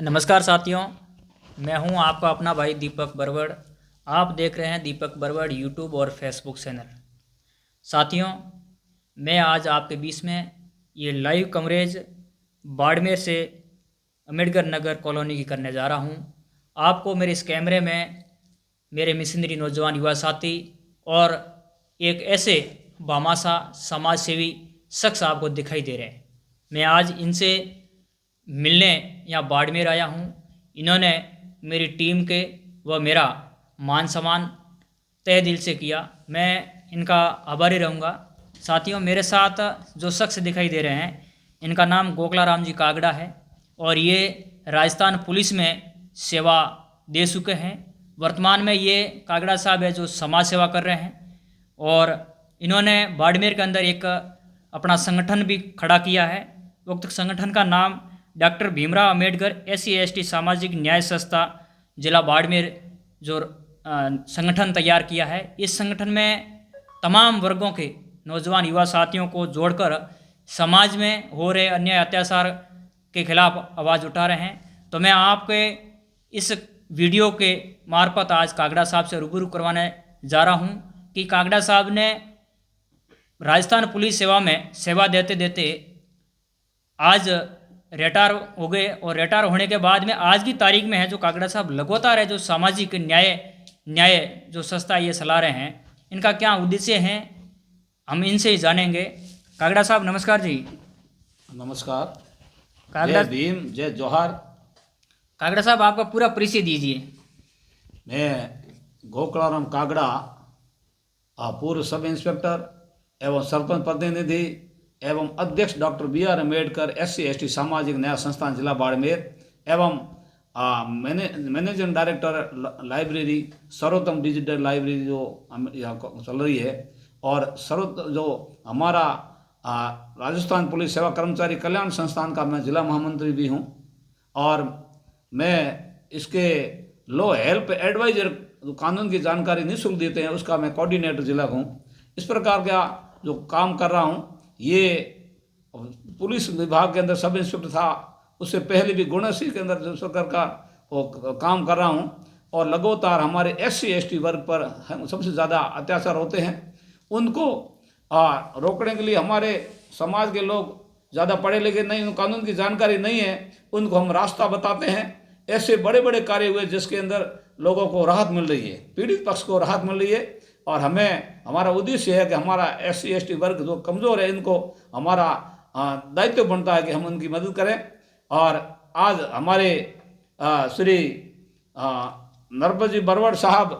नमस्कार साथियों, मैं हूं आपका अपना भाई दीपक बरवड़। आप देख रहे हैं दीपक बरवड़ यूट्यूब और फेसबुक चैनल। साथियों, मैं आज आपके बीच में ये लाइव कवरेज बाड़मेर से अम्बेडकर नगर कॉलोनी की करने जा रहा हूं। आपको मेरे इस कैमरे में मेरे मिशनरी नौजवान युवा साथी और एक ऐसे भामाशाह समाज सेवी शख्स आपको दिखाई दे रहे हैं। मैं आज इनसे मिलने यहाँ बाड़मेर आया हूँ। इन्होंने मेरी टीम के व मेरा मान सम्मान तहे दिल से किया। मैं इनका आभारी रहूँगा। साथियों, मेरे साथ जो शख्स दिखाई दे रहे हैं, इनका नाम गोकला राम जी कागड़ा है और ये राजस्थान पुलिस में सेवा दे चुके हैं। वर्तमान में ये कागड़ा साहब है जो समाज सेवा कर रहे हैं और इन्होंने बाड़मेर के अंदर एक अपना संगठन भी खड़ा किया है। उक्त संगठन का नाम डॉक्टर भीमराव अम्बेडकर SC/ST सामाजिक न्याय संस्था जिला बाड़मेर जो संगठन तैयार किया है। इस संगठन में तमाम वर्गों के नौजवान युवा साथियों को जोड़कर समाज में हो रहे अन्याय अत्याचार के खिलाफ आवाज़ उठा रहे हैं। तो मैं आपके इस वीडियो के मार्फत आज कागड़ा साहब से रूबरू करवाने जा रहा हूं कि कागड़ा साहब ने राजस्थान पुलिस सेवा में सेवा देते देते आज रिटायर हो गए और रिटायर होने के बाद में आज की तारीख में है जो कागड़ा साहब लगातार है जो सामाजिक न्याय जो संस्था ये चला रहे हैं, इनका क्या उद्देश्य है हम इनसे ही जानेंगे। कागड़ा साहब नमस्कार जी। नमस्कार। कागड़ा जय भीम, जय जोहार। कागड़ा साहब आपका पूरा परिचय दीजिए। मैं गोकलाराम कागड़ा, पूर्व सब इंस्पेक्टर एवं सरपंच प्रतिनिधि एवं अध्यक्ष डॉक्टर BR अम्बेडकर SC/ST सामाजिक न्याय संस्थान जिला बाड़मेर एवं मैनेजिंग डायरेक्टर लाइब्रेरी सर्वोत्तम डिजिटल लाइब्रेरी जो यहाँ चल रही है और जो हमारा राजस्थान पुलिस सेवा कर्मचारी कल्याण संस्थान का मैं जिला महामंत्री भी हूँ और मैं इसके लो हेल्प एडवाइजर कानून की जानकारी निःशुल्क देते हैं उसका मैं कोऑर्डिनेटर जिला हूँ। इस प्रकार का जो काम कर रहा हूँ, ये पुलिस विभाग के अंदर सब इंस्पेक्टर था, उससे पहले भी गुणसी के अंदर इंस्पेक्टर का वो काम कर रहा हूँ और लगातार हमारे SC/ST वर्ग पर सबसे ज़्यादा अत्याचार होते हैं। उनको रोकने के लिए हमारे समाज के लोग ज़्यादा पढ़े लिखे नहीं, उन कानून की जानकारी नहीं है, उनको हम रास्ता बताते हैं। ऐसे बड़े बड़े कार्य हुए जिसके अंदर लोगों को राहत मिल रही है, पीड़ित पक्ष को राहत मिल रही है और हमारा उद्देश्य है कि हमारा SC/ST वर्ग जो कमज़ोर है इनको हमारा दायित्व बनता है कि हम उनकी मदद करें। और आज हमारे श्री नरपत जी बरवड़ साहब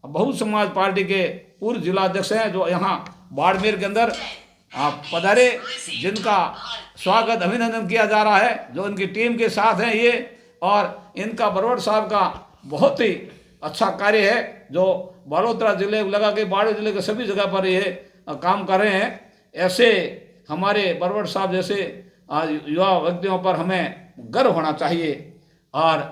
बहु समाज पार्टी के पूर्व जिला अध्यक्ष हैं जो यहाँ बाड़मेर के अंदर पधारे, जिनका स्वागत अभिनंदन किया जा रहा है, जो उनकी टीम के साथ हैं ये। और इनका बरवड़ साहब का बहुत ही अच्छा कार्य है जो बालोतरा जिले लगा के बाड़े जिले के सभी जगह पर ये काम कर रहे हैं। ऐसे हमारे बरवड़ साहब जैसे युवा व्यक्तियों पर हमें गर्व होना चाहिए और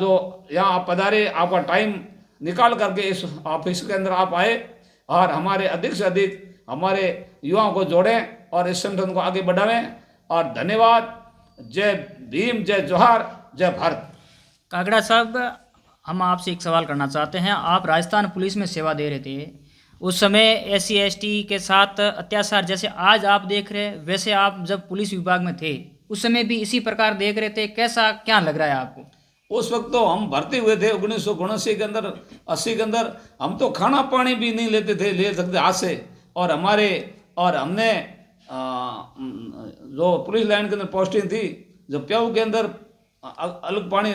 जो यहाँ आप पधारे, आपका टाइम निकाल करके इस ऑफिस के अंदर आप आए और हमारे अधिक से अधिक हमारे युवाओं को जोड़ें और इस संगठन को आगे बढ़ावें। और धन्यवाद। जय भीम, जय जोहार, जय भारत। कागड़ा साहब, हम आपसे एक सवाल करना चाहते हैं। आप राजस्थान पुलिस में सेवा दे रहे थे, उस समय SC/ST के साथ अत्याचार जैसे आज आप देख रहे हैं, वैसे आप जब पुलिस विभाग में थे उस समय भी इसी प्रकार देख रहे थे, कैसा क्या लग रहा है आपको? उस वक्त तो हम भर्ती हुए थे 1979 के अंदर, 80 के अंदर। हम तो खाना पानी भी नहीं ले सकते हाथ से। और हमने जो पुलिस लाइन के अंदर पोस्टिंग थी, जो प्याऊ के अंदर अलग पानी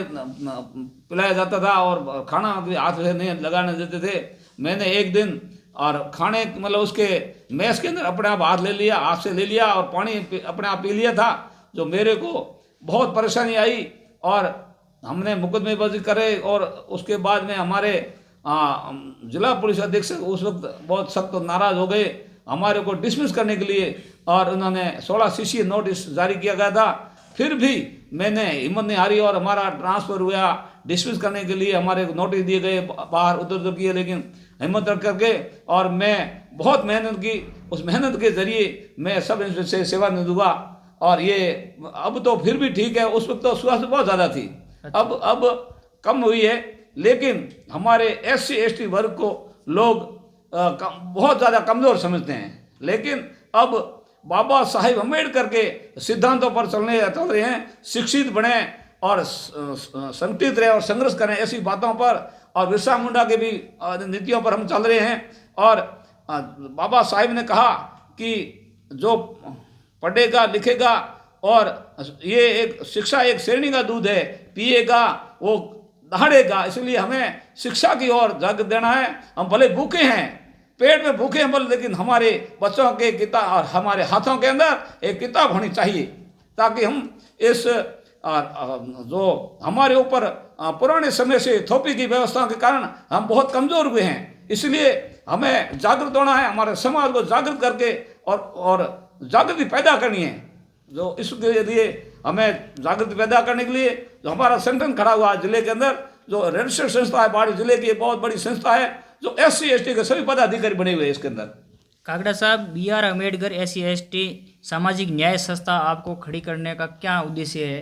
पिलाया जाता था और खाना भी हाथ से नहीं लगाने देते थे। मैंने एक दिन और खाने मतलब उसके मैस के अंदर अपने आप हाथ से ले लिया और पानी अपने आप पी लिया था, जो मेरे को बहुत परेशानी आई और हमने मुकदमेबाजी करे। और उसके बाद में हमारे जिला पुलिस अधीक्षक उस वक्त बहुत सख्त नाराज़ हो गए हमारे को डिसमिस करने के लिए और उन्होंने 16 CC नोटिस जारी किया गया था। फिर भी मैंने हिम्मत नहीं हारी और हमारा ट्रांसफ़र हुआ, डिसमिस करने के लिए हमारे नोटिस दिए गए, बाहर उधर किए, लेकिन हिम्मत रख करके और मैं बहुत मेहनत की। उस मेहनत के ज़रिए मैं सब इंस्पेक्टर से सेवा नहीं दूंगा और ये अब तो फिर भी ठीक है, उस वक्त तो स्वास्थ्य बहुत ज़्यादा थी, अब कम हुई है। लेकिन हमारे SC ST वर्ग को लोग बहुत ज़्यादा कमज़ोर समझते हैं। लेकिन अब बाबा साहिब अम्बेडकर के सिद्धांतों पर चल रहे हैं, शिक्षित बने और संगठित रहे और संघर्ष करें ऐसी बातों पर, और बिरसा मुंडा के भी नीतियों पर हम चल रहे हैं। और बाबा साहिब ने कहा कि जो पढ़ेगा लिखेगा, और ये एक शिक्षा एक श्रेणी का दूध है, पिएगा वो दहाड़ेगा, इसलिए हमें शिक्षा की ओर जागृत देना है। हम भले भूखे हैं, पेट में भूखे हैं बोले, लेकिन हमारे बच्चों के किताब और हमारे हाथों के अंदर एक किताब होनी चाहिए, ताकि हम इस जो हमारे ऊपर पुराने समय से थोपी की व्यवस्था के कारण हम बहुत कमज़ोर हुए हैं, इसलिए हमें जागृत होना है, हमारे समाज को जागृत करके और जागृति पैदा करनी है। जो इसके लिए हमें जागृति पैदा करने के लिए जो हमारा संगठन खड़ा हुआ है जिले के अंदर, जो रजिस्टर्ड संस्था है, बाड़ी जिले की बहुत बड़ी संस्था है, जो SC ST के सभी पदाधिकारी बने हुए हैं इसके अंदर। कागड़ा साहब, BR अम्बेडकर SC ST सामाजिक न्याय संस्था आपको खड़ी करने का क्या उद्देश्य है?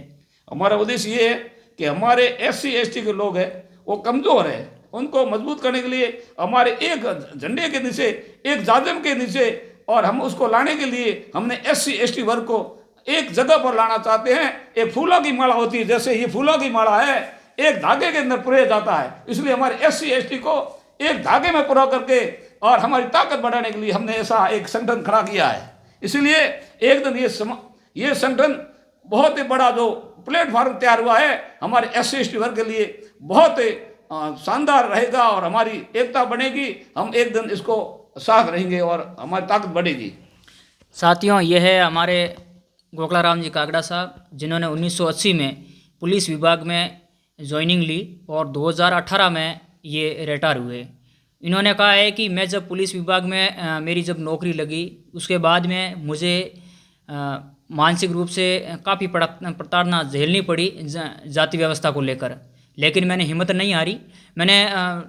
हमारा उद्देश्य ये है कि हमारे SC ST के लोग हैं वो कमज़ोर है, उनको मजबूत करने के लिए हमारे एक झंडे के नीचे, एक जाजम के नीचे, और हम उसको लाने के लिए हमने SC ST वर्ग को एक जगह पर लाना चाहते हैं। एक फूलों की माला होती है, जैसे ये फूलों की माला है, एक धागे के अंदर पुराया जाता है, इसलिए हमारे SC ST को एक धागे में पुरा करके और हमारी ताकत बढ़ाने के लिए हमने ऐसा एक संगठन खड़ा किया है। इसलिए एक दिन ये संगठन बहुत ही बड़ा जो प्लेटफॉर्म तैयार हुआ है हमारे SC ST वर्ग के लिए, बहुत शानदार रहेगा और हमारी एकता बनेगी। हम एक दिन इसको साथ रहेंगे और हमारी ताकत बढ़ेगी। साथियों, यह है हमारे गोखलाराम जी कागड़ा साहब, जिन्होंने 1980 में पुलिस विभाग में ज्वाइनिंग ली और 2018 में ये रिटायर हुए। इन्होंने कहा है कि मैं जब पुलिस विभाग में मेरी जब नौकरी लगी, उसके बाद में मुझे मानसिक रूप से काफ़ी प्रताड़ना झेलनी पड़ी जाति व्यवस्था को लेकर, लेकिन मैंने हिम्मत नहीं हारी। मैंने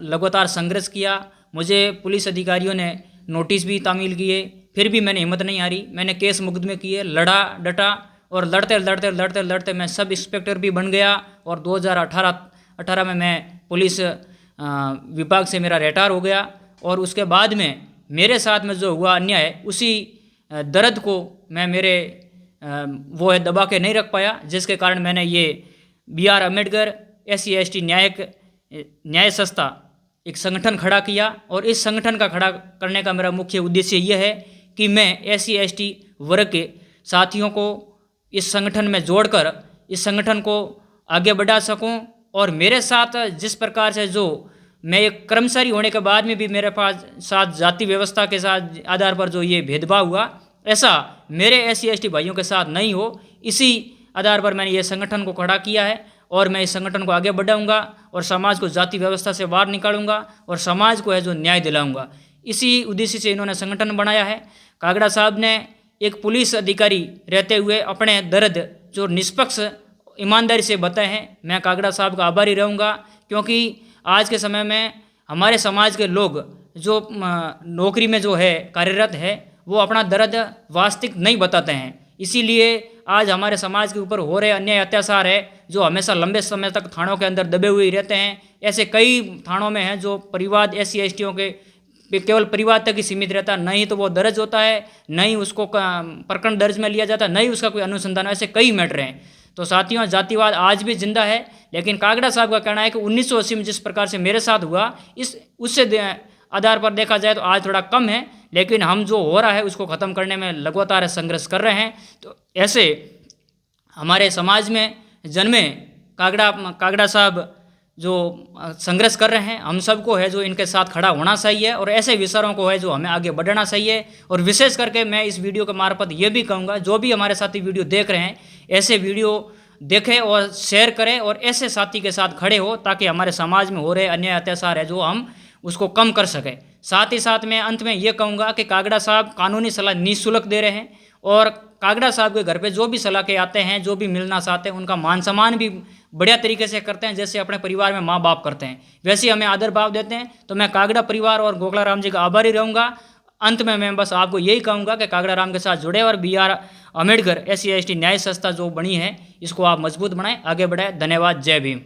लगातार संघर्ष किया। मुझे पुलिस अधिकारियों ने नोटिस भी तामील किए, फिर भी मैंने हिम्मत नहीं हारी। मैंने केस मुकदमे किए, लड़ा डटा, और लड़ते लड़ते लड़ते लड़ते मैं सब इंस्पेक्टर भी बन गया, और 2018 में मैं पुलिस विभाग से मेरा रिटायर हो गया। और उसके बाद में मेरे साथ में जो हुआ अन्याय, उसी दर्द को मैं मेरे वो है दबा के नहीं रख पाया, जिसके कारण मैंने ये BR अम्बेडकर SC ST न्याय संस्था एक संगठन खड़ा किया। और इस संगठन का खड़ा करने का मेरा मुख्य उद्देश्य यह है कि मैं SC ST वर्ग के साथियों को इस संगठन में जोड़कर इस संगठन को आगे बढ़ा सकूं, और मेरे साथ जिस प्रकार से जो मैं एक कर्मचारी होने के बाद में भी मेरे पास साथ जाति व्यवस्था के साथ आधार पर जो ये भेदभाव हुआ, ऐसा मेरे SC ST भाइयों के साथ नहीं हो, इसी आधार पर मैंने ये संगठन को खड़ा किया है। और मैं इस संगठन को आगे बढ़ाऊंगा और समाज को जाति व्यवस्था से बाहर निकालूंगा और समाज को है जो न्याय दिलाऊंगा। इसी उद्देश्य से इन्होंने संगठन बनाया है। कागड़ा साहब ने एक पुलिस अधिकारी रहते हुए अपने दर्द जो निष्पक्ष ईमानदारी से बताए हैं। मैं कागड़ा साहब का आभारी रहूँगा, क्योंकि आज के समय में हमारे समाज के लोग जो नौकरी में जो है कार्यरत है, वो अपना दर्द वास्तविक नहीं बताते हैं। इसीलिए आज हमारे समाज के ऊपर हो रहे अन्याय अत्याचार है, जो हमेशा लंबे समय तक थानों के अंदर दबे हुए रहते हैं। ऐसे कई थानों में हैं जो परिवार SC STों के केवल परिवार तक ही सीमित रहता, नहीं तो वो दर्ज होता है, नहीं उसको प्रकरण दर्ज में लिया जाता, नहीं उसका कोई अनुसंधान। ऐसे कई मैटर हैं। तो साथियों, जातिवाद आज भी जिंदा है, लेकिन कागड़ा साहब का कहना है कि 1980 में जिस प्रकार से मेरे साथ हुआ, उससे आधार पर देखा जाए तो आज थोड़ा कम है, लेकिन हम जो हो रहा है उसको ख़त्म करने में लगातार संघर्ष कर रहे हैं। तो ऐसे हमारे समाज में जन्मे कागड़ा साहब जो संघर्ष कर रहे हैं, हम सबको है जो इनके साथ खड़ा होना चाहिए, और ऐसे विचारों को है जो हमें आगे बढ़ाना चाहिए। और विशेष करके मैं इस वीडियो के मार्फत ये भी कहूँगा, जो भी हमारे साथी वीडियो देख रहे हैं, ऐसे वीडियो देखें और शेयर करें और ऐसे साथी के साथ खड़े हो, ताकि हमारे समाज में हो रहे अन्याय अत्याचार है जो हम उसको कम कर सकें। साथ ही साथ मैं अंत में ये कहूँगा कि कागड़ा साहब कानूनी सलाह निःशुल्क दे रहे हैं, और कागड़ा साहब के घर पे जो भी सलाह के आते हैं, जो भी मिलना चाहते हैं, उनका मान सम्मान भी बढ़िया तरीके से करते हैं, जैसे अपने परिवार में माँ बाप करते हैं, वैसे हमें आदर भाव देते हैं। तो मैं कागड़ा परिवार और गोखलाराम जी का आभारी रहूँगा। अंत में मैं बस आपको यही कहूँगा कि कागड़ा राम के साथ जुड़े और BR अम्बेडकर SC ST न्याय संस्था जो बनी है इसको आप मजबूत बनाएं, आगे बढ़ाएं। धन्यवाद। जय भीम।